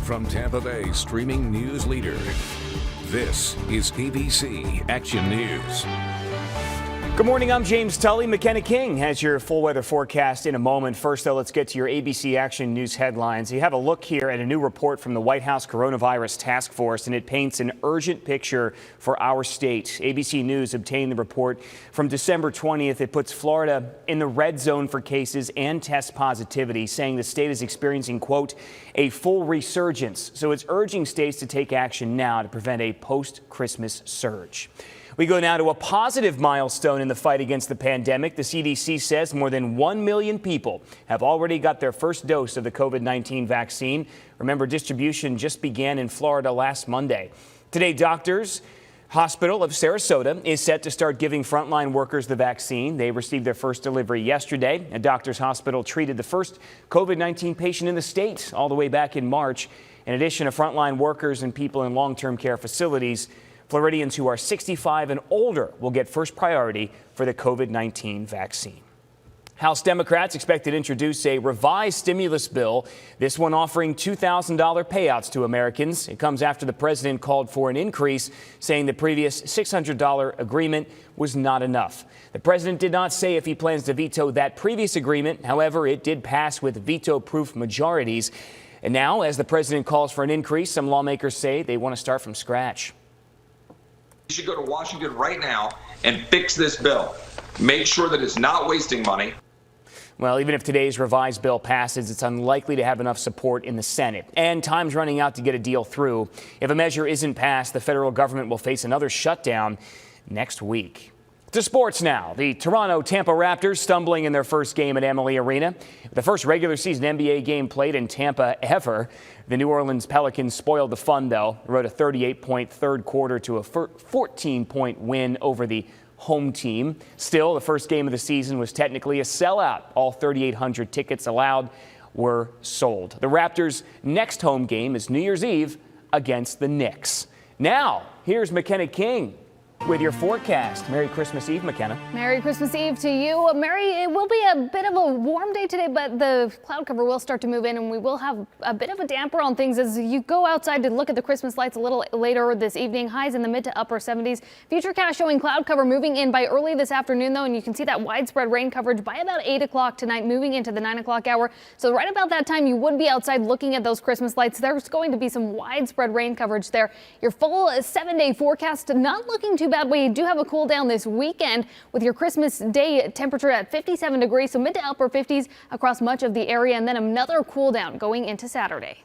from Tampa Bay streaming news leader. This is ABC Action News. Good morning, I'm James Tully. McKenna King has your full weather forecast in a moment. First, though, let's get to your ABC Action News headlines. You have a look here at a new report from the White House Coronavirus Task Force, and it paints an urgent picture for our state. ABC News obtained the report from December 20th. It puts Florida in the red zone for cases and test positivity, saying the state is experiencing, quote, a full resurgence. So it's urging states to take action now to prevent a post-Christmas surge. We go now to a positive milestone in the fight against the pandemic. The CDC says more than 1 million people have already got their first dose of the COVID-19 vaccine. Remember, distribution just began in Florida last Monday. Today, Doctors Hospital of Sarasota is set to start giving frontline workers the vaccine. They received their first delivery yesterday. A Doctors Hospital treated the first COVID-19 patient in the state all the way back in March. In addition to frontline workers and people in long-term care facilities, Floridians who are 65 and older will get first priority for the COVID-19 vaccine. House Democrats expect to introduce a revised stimulus bill, this one offering $2,000 payouts to Americans. It comes after the president called for an increase, saying the previous $600 agreement was not enough. The president did not say if he plans to veto that previous agreement. However, it did pass with veto-proof majorities. And now, as the president calls for an increase, some lawmakers say they want to start from scratch. You should go to Washington right now and fix this bill. Make sure that it's not wasting money. Well, even if today's revised bill passes, it's unlikely to have enough support in the Senate. And time's running out to get a deal through. If a measure isn't passed, the federal government will face another shutdown next week. To sports now. The Toronto-Tampa Raptors stumbling in their first game at Amalie Arena. The first regular season NBA game played in Tampa ever. The New Orleans Pelicans spoiled the fun, though. Wrote a 38-point third quarter to a 14-point win over the home team. Still, the first game of the season was technically a sellout. All 3,800 tickets allowed were sold. The Raptors' next home game is New Year's Eve against the Knicks. Now, here's McKenna King with your forecast. Merry Christmas Eve, McKenna. Merry Christmas Eve to you. It will be a bit of a warm day today, but the cloud cover will start to move in and we will have a bit of a damper on things as you go outside to look at the Christmas lights a little later this evening. Highs in the mid to upper 70s. Futurecast showing cloud cover moving in by early this afternoon, though, and you can see that widespread rain coverage by about 8 o'clock tonight, moving into the 9 o'clock hour. So right about that time, you would be outside looking at those Christmas lights. There's going to be some widespread rain coverage there. Your full 7-day forecast not looking too bad. We do have a cool down this weekend with your Christmas Day temperature at 57 degrees, so mid to upper 50s across much of the area, and then another cool down going into Saturday.